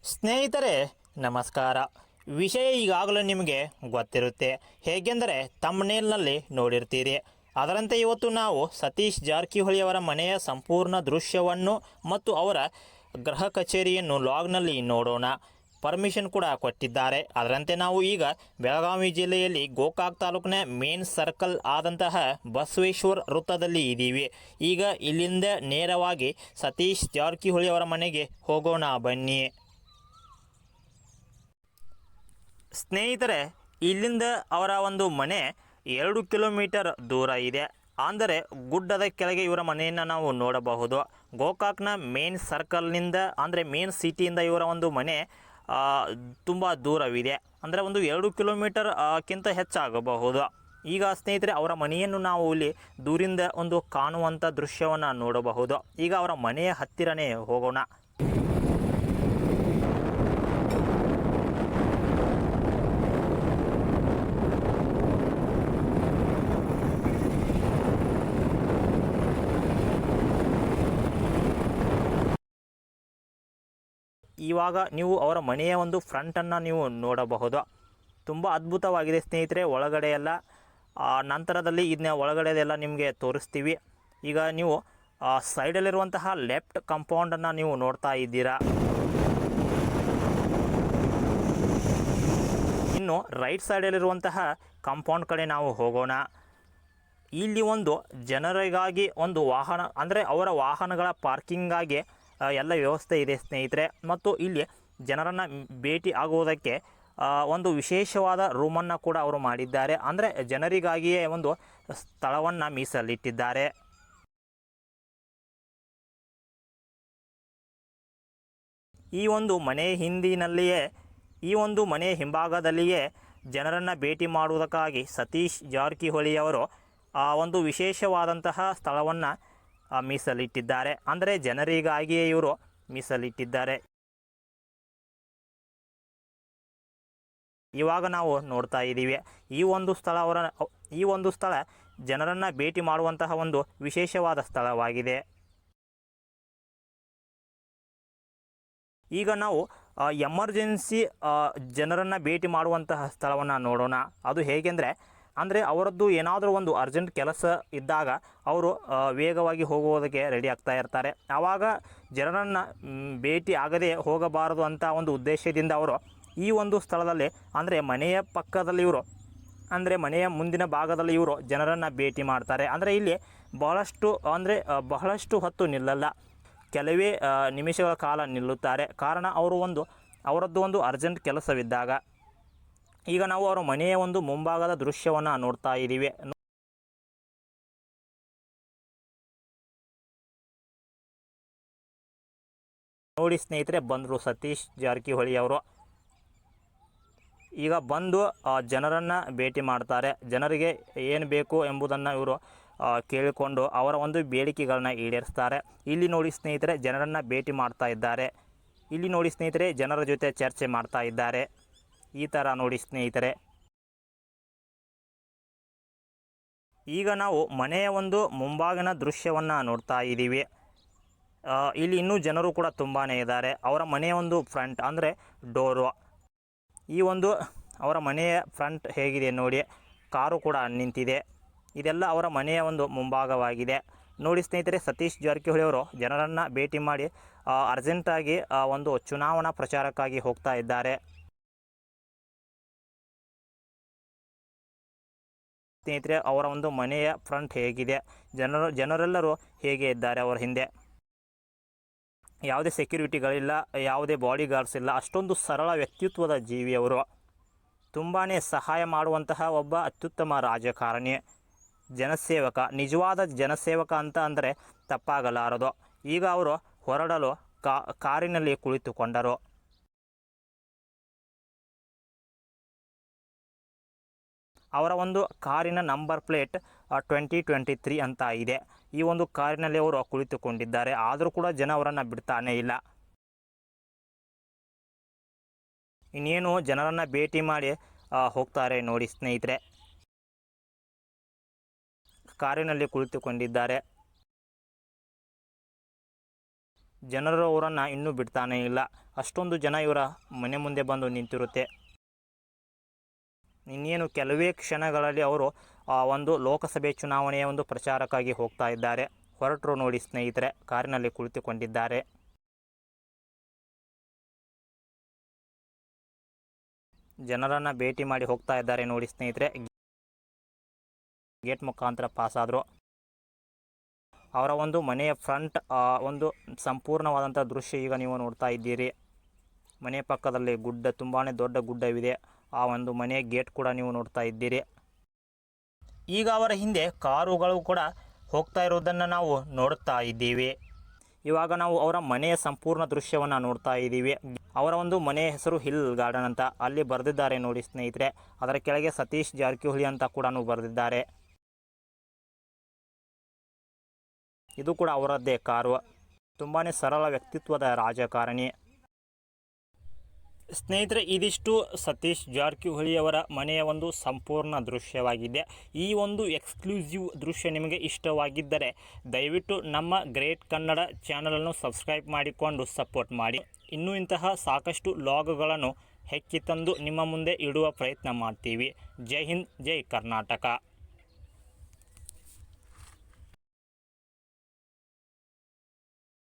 ಸ್ನೇಹಿತರೆ ನಮಸ್ಕಾರ. ವಿಷಯ ಈಗಾಗಲೇ ನಿಮಗೆ ಗೊತ್ತಿರುತ್ತೆ, ಹೇಗೆಂದರೆ ತಮ್ಮನೇಲ್ನಲ್ಲಿ ನೋಡಿರ್ತೀರಿ. ಅದರಂತೆ ಇವತ್ತು ನಾವು ಸತೀಶ್ ಜಾರಕಿಹೊಳಿ ಅವರ ಮನೆಯ ಸಂಪೂರ್ಣ ದೃಶ್ಯವನ್ನು ಮತ್ತು ಅವರ ಗೃಹ ಕಚೇರಿಯನ್ನು ಲಾಗ್ನಲ್ಲಿ ನೋಡೋಣ. ಪರ್ಮಿಷನ್ ಕೂಡ ಕೊಟ್ಟಿದ್ದಾರೆ. ಅದರಂತೆ ನಾವು ಈಗ ಬೆಳಗಾವಿ ಜಿಲ್ಲೆಯಲ್ಲಿ ಗೋಕಾಕ್ ತಾಲೂಕಿನ ಮೇನ್ ಸರ್ಕಲ್ ಆದಂತಹ ಬಸವೇಶ್ವರ ವೃತ್ತದಲ್ಲಿ ಇದ್ದೀವಿ. ಈಗ ಇಲ್ಲಿಂದ ನೇರವಾಗಿ ಸತೀಶ್ ಜಾರಕಿಹೊಳಿ ಅವರ ಮನೆಗೆ ಹೋಗೋಣ ಬನ್ನಿ. ಸ್ನೇಹಿತರೆ, ಇಲ್ಲಿಂದ ಅವರ ಒಂದು ಮನೆ 2 ಕಿಲೋಮೀಟರ್ ದೂರ ಇದೆ. ಅಂದರೆ ಗುಡ್ಡದ ಕೆಳಗೆ ಇವರ ಮನೆಯನ್ನು ನಾವು ನೋಡಬಹುದು. ಗೋಕಾಕ್ನ ಮೇನ್ ಸರ್ಕಲ್ನಿಂದ ಅಂದರೆ ಮೇನ್ ಸಿಟಿಯಿಂದ ಇವರ ಒಂದು ಮನೆ ತುಂಬ ದೂರವಿದೆ. ಅಂದರೆ ಒಂದು 2 ಕಿಲೋಮೀಟರ್ ಕ್ಕಿಂತ ಹೆಚ್ಚಾಗಬಹುದು. ಈಗ ಸ್ನೇಹಿತರೆ, ಅವರ ಮನೆಯನ್ನು ನಾವು ಇಲ್ಲಿ ದೂರಿಂದ ಒಂದು ಕಾಣುವಂಥ ದೃಶ್ಯವನ್ನು ನೋಡಬಹುದು. ಈಗ ಅವರ ಮನೆಯ ಹತ್ತಿರನೇ ಹೋಗೋಣ. ಇವಾಗ ನೀವು ಅವರ ಮನೆಯ ಒಂದು ಫ್ರಂಟನ್ನು ನೀವು ನೋಡಬಹುದು. ತುಂಬ ಅದ್ಭುತವಾಗಿದೆ ಸ್ನೇಹಿತರೆ. ಒಳಗಡೆ ಎಲ್ಲ ನಂತರದಲ್ಲಿ ಇದನ್ನ ಒಳಗಡೆದೆಲ್ಲ ನಿಮಗೆ ತೋರಿಸ್ತೀವಿ. ಈಗ ನೀವು ಸೈಡಲ್ಲಿರುವಂತಹ ಲೆಫ್ಟ್ ಕಾಂಪೌಂಡನ್ನು ನೀವು ನೋಡ್ತಾ ಇದ್ದೀರಾ. ಇನ್ನು ರೈಟ್ ಸೈಡಲ್ಲಿರುವಂತಹ ಕಾಂಪೌಂಡ್ ಕಡೆ ನಾವು ಹೋಗೋಣ. ಇಲ್ಲಿ ಒಂದು ಜನರಿಗಾಗಿ ಒಂದು ವಾಹನ ಅಂದರೆ ಅವರ ವಾಹನಗಳ ಪಾರ್ಕಿಂಗಾಗಿ ಎಲ್ಲ ವ್ಯವಸ್ಥೆ ಇದೆ ಸ್ನೇಹಿತರೆ. ಮತ್ತು ಇಲ್ಲಿ ಜನರನ್ನು ಭೇಟಿ ಆಗುವುದಕ್ಕೆ ಒಂದು ವಿಶೇಷವಾದ ರೂಮನ್ನು ಕೂಡ ಅವರು ಮಾಡಿದ್ದಾರೆ. ಅಂದರೆ ಜನರಿಗಾಗಿಯೇ ಒಂದು ಸ್ಥಳವನ್ನು ಮೀಸಲಿಟ್ಟಿದ್ದಾರೆ. ಈ ಒಂದು ಮನೆ ಹಿಂಭಾಗದಲ್ಲಿಯೇ ಜನರನ್ನು ಭೇಟಿ ಮಾಡುವುದಕ್ಕಾಗಿ ಸತೀಶ್ ಜಾರಕಿಹೊಳಿಯವರು ಒಂದು ವಿಶೇಷವಾದಂತಹ ಸ್ಥಳವನ್ನು ಮೀಸಲಿಟ್ಟಿದ್ದಾರೆ. ಅಂದರೆ ಜನರಿಗಾಗಿಯೇ ಇವರು ಮೀಸಲಿಟ್ಟಿದ್ದಾರೆ. ಇವಾಗ ನಾವು ನೋಡ್ತಾ ಇದ್ದೀವಿ ಈ ಒಂದು ಸ್ಥಳ ಜನರನ್ನು ಭೇಟಿ ಮಾಡುವಂತಹ ಒಂದು ವಿಶೇಷವಾದ ಸ್ಥಳವಾಗಿದೆ. ಈಗ ನಾವು ಎಮರ್ಜೆನ್ಸಿ ಜನರನ್ನು ಭೇಟಿ ಮಾಡುವಂತಹ ಸ್ಥಳವನ್ನು ನೋಡೋಣ. ಅದು ಹೇಗೆಂದರೆ ಅವರದ್ದು ಏನಾದರೂ ಒಂದು ಅರ್ಜೆಂಟ್ ಕೆಲಸ ಇದ್ದಾಗ ಅವರು ವೇಗವಾಗಿ ಹೋಗುವುದಕ್ಕೆ ರೆಡಿ ಆಗ್ತಾ ಇರ್ತಾರೆ. ಆವಾಗ ಜನರನ್ನು ಭೇಟಿ ಆಗದೆ ಹೋಗಬಾರದು ಅಂತ ಒಂದು ಉದ್ದೇಶದಿಂದ ಅವರು ಈ ಒಂದು ಸ್ಥಳದಲ್ಲಿ ಮನೆಯ ಪಕ್ಕದಲ್ಲಿ ಮನೆಯ ಮುಂದಿನ ಭಾಗದಲ್ಲಿ ಇವರು ಜನರನ್ನು ಭೇಟಿ ಮಾಡ್ತಾರೆ. ಇಲ್ಲಿ ಬಹಳಷ್ಟು ಹೊತ್ತು ನಿಲ್ಲಲ್ಲ, ಕೆಲವೇ ನಿಮಿಷಗಳ ಕಾಲ ನಿಲ್ಲುತ್ತಾರೆ. ಕಾರಣ ಅವರದ್ದು ಒಂದು ಅರ್ಜೆಂಟ್ ಕೆಲಸವಿದ್ದಾಗ. ಈಗ ನಾವು ಅವರ ಮನೆಯ ಒಂದು ಮುಂಭಾಗದ ದೃಶ್ಯವನ್ನು ನೋಡ್ತಾ ಇದ್ದೀವಿ. ನೋಡಿ ಸ್ನೇಹಿತರೆ, ಬಂದರು ಸತೀಶ್ ಜಾರಕಿಹೊಳಿ ಅವರು. ಈಗ ಬಂದು ಜನರನ್ನು ಭೇಟಿ ಮಾಡ್ತಾರೆ. ಜನರಿಗೆ ಏನು ಬೇಕು ಎಂಬುದನ್ನು ಇವರು ಕೇಳಿಕೊಂಡು ಅವರ ಒಂದು ಬೇಡಿಕೆಗಳನ್ನ ಈಡೇರಿಸ್ತಾರೆ. ಇಲ್ಲಿ ನೋಡಿ ಸ್ನೇಹಿತರೆ, ಜನರನ್ನು ಭೇಟಿ ಮಾಡ್ತಾ ಇದ್ದಾರೆ. ಇಲ್ಲಿ ನೋಡಿ ಸ್ನೇಹಿತರೆ, ಜನರ ಜೊತೆ ಚರ್ಚೆ ಮಾಡ್ತಾ ಇದ್ದಾರೆ. ಈ ಥರ ನೋಡಿ ಸ್ನೇಹಿತರೆ. ಈಗ ನಾವು ಮನೆಯ ಒಂದು ಮುಂಭಾಗಿನ ದೃಶ್ಯವನ್ನು ನೋಡ್ತಾ ಇದ್ದೀವಿ. ಇಲ್ಲಿ ಇನ್ನೂ ಜನರು ಕೂಡ ತುಂಬಾ ಇದ್ದಾರೆ. ಅವರ ಮನೆಯ ಒಂದು ಫ್ರಂಟ್ ಡೋರು, ಈ ಒಂದು ಅವರ ಮನೆಯ ಫ್ರಂಟ್ ಹೇಗಿದೆ ನೋಡಿ. ಕಾರು ಕೂಡ ನಿಂತಿದೆ. ಇದೆಲ್ಲ ಅವರ ಮನೆಯ ಒಂದು ಮುಂಭಾಗವಾಗಿದೆ. ನೋಡಿ ಸ್ನೇಹಿತರೆ, ಸತೀಶ್ ಜಾರಕಿಹೊಳಿ ಅವರು ಜನರನ್ನು ಭೇಟಿ ಮಾಡಿ ಅರ್ಜೆಂಟಾಗಿ ಒಂದು ಚುನಾವಣಾ ಪ್ರಚಾರಕ್ಕಾಗಿ ಹೋಗ್ತಾ ಇದ್ದಾರೆ. ಸ್ನೇಹಿತರೆ, ಅವರ ಒಂದು ಮನೆಯ ಫ್ರಂಟ್ ಹೇಗಿದೆ, ಜನರೆಲ್ಲರೂ ಹೇಗೆ ಇದ್ದಾರೆ ಅವರ ಹಿಂದೆ. ಯಾವುದೇ ಸೆಕ್ಯೂರಿಟಿಗಳಿಲ್ಲ, ಯಾವುದೇ ಬಾಡಿ ಗಾರ್ಡ್ಸ್ ಇಲ್ಲ. ಅಷ್ಟೊಂದು ಸರಳ ವ್ಯಕ್ತಿತ್ವದ ಜೀವಿಯವರು. ತುಂಬಾ ಸಹಾಯ ಮಾಡುವಂತಹ ಒಬ್ಬ ಅತ್ಯುತ್ತಮ ರಾಜಕಾರಣಿ, ಜನಸೇವಕ, ನಿಜವಾದ ಜನಸೇವಕ ಅಂತ ತಪ್ಪಾಗಲಾರದು. ಈಗ ಅವರು ಹೊರಡಲು ಕಾರಿನಲ್ಲಿ ಕುಳಿತುಕೊಂಡರು. ಅವರ ಒಂದು ಕಾರಿನ ನಂಬರ್ ಪ್ಲೇಟ್ 2023 ಅಂತ ಇದೆ. ಈ ಒಂದು ಕಾರಿನಲ್ಲಿ ಅವರು ಕುಳಿತುಕೊಂಡಿದ್ದಾರೆ. ಆದರೂ ಕೂಡ ಜನ ಅವರನ್ನು ಬಿಡ್ತಾನೇ ಇಲ್ಲ. ಇನ್ನೇನು ಜನರನ್ನು ಭೇಟಿ ಮಾಡಿ ಹೋಗ್ತಾರೆ ನೋಡಿ ಸ್ನೇಹಿತರೆ. ಕಾರಿನಲ್ಲಿ ಕುಳಿತುಕೊಂಡಿದ್ದಾರೆ. ಜನರು ಅವರನ್ನು ಇನ್ನೂ ಬಿಡ್ತಾನೇ ಇಲ್ಲ. ಅಷ್ಟೊಂದು ಜನ ಇವರ ಮನೆ ಮುಂದೆ ಬಂದು ನಿಂತಿರುತ್ತೆ. ಇನ್ನೇನು ಕೆಲವೇ ಕ್ಷಣಗಳಲ್ಲಿ ಅವರು ಒಂದು ಲೋಕಸಭೆ ಚುನಾವಣೆಯ ಒಂದು ಪ್ರಚಾರಕ್ಕಾಗಿ ಹೋಗ್ತಾ ಇದ್ದಾರೆ. ಹೊರಟರು ನೋಡಿ ಸ್ನೇಹಿತರೆ, ಕಾರಿನಲ್ಲಿ ಕುಳಿತುಕೊಂಡಿದ್ದಾರೆ. ಜನರನ್ನು ಭೇಟಿ ಮಾಡಿ ಹೋಗ್ತಾ ಇದ್ದಾರೆ ನೋಡಿ ಸ್ನೇಹಿತರೆ. ಗೇಟ್ ಮುಖಾಂತರ ಪಾಸ್ ಆದರು. ಅವರ ಒಂದು ಮನೆಯ ಫ್ರಂಟ್ ಒಂದು ಸಂಪೂರ್ಣವಾದಂಥ ದೃಶ್ಯ ಈಗ ನೀವು ನೋಡ್ತಾ ಇದ್ದೀರಿ. ಮನೆ ಪಕ್ಕದಲ್ಲಿ ಗುಡ್ಡ, ತುಂಬಾ ದೊಡ್ಡ ಗುಡ್ಡವಿದೆ. ಆ ಒಂದು ಮನೆಯ ಗೇಟ್ ಕೂಡ ನೀವು ನೋಡ್ತಾ ಇದ್ದೀರಿ. ಈಗ ಅವರ ಹಿಂದೆ ಕಾರುಗಳು ಕೂಡ ಹೋಗ್ತಾ ಇರೋದನ್ನು ನಾವು ನೋಡ್ತಾ ಇದ್ದೀವಿ. ಇವಾಗ ನಾವು ಅವರ ಮನೆಯ ಸಂಪೂರ್ಣ ದೃಶ್ಯವನ್ನು ನೋಡ್ತಾ ಇದ್ದೀವಿ. ಅವರ ಒಂದು ಮನೆಯ ಹೆಸರು ಹಿಲ್ ಗಾರ್ಡನ್ ಅಂತ ಅಲ್ಲಿ ಬರೆದಿದ್ದಾರೆ ನೋಡಿ ಸ್ನೇಹಿತರೆ. ಅದರ ಕೆಳಗೆ ಸತೀಶ್ ಜಾರಕಿಹೊಳಿ ಅಂತ ಕೂಡ ಬರೆದಿದ್ದಾರೆ. ಇದು ಕೂಡ ಅವರದ್ದೇ ಕಾರು. ತುಂಬಾ ಸರಳ ವ್ಯಕ್ತಿತ್ವದ ರಾಜಕಾರಣಿ. ಸ್ನೇಹಿತರೆ, ಇದಿಷ್ಟು ಸತೀಶ್ ಜಾರಕಿಹೊಳಿ ಅವರ ಮನೆಯ ಒಂದು ಸಂಪೂರ್ಣ ದೃಶ್ಯವಾಗಿದೆ. ಈ ಒಂದು ಎಕ್ಸ್ಕ್ಲೂಸಿವ್ ದೃಶ್ಯ ನಿಮಗೆ ಇಷ್ಟವಾಗಿದ್ದರೆ ದಯವಿಟ್ಟು ನಮ್ಮ ಗ್ರೇಟ್ ಕನ್ನಡ ಚಾನಲನ್ನು ಸಬ್ಸ್ಕ್ರೈಬ್ ಮಾಡಿಕೊಂಡು ಸಪೋರ್ಟ್ ಮಾಡಿ. ಇನ್ನೂ ಇಂತಹ ಸಾಕಷ್ಟು ಲಾಗ್ಗಳನ್ನು ಹೆಕ್ಕಿ ತಂದು ನಿಮ್ಮ ಮುಂದೆ ಇಡುವ ಪ್ರಯತ್ನ ಮಾಡ್ತೀವಿ. ಜೈ ಹಿಂದ್, ಜೈ ಕರ್ನಾಟಕ.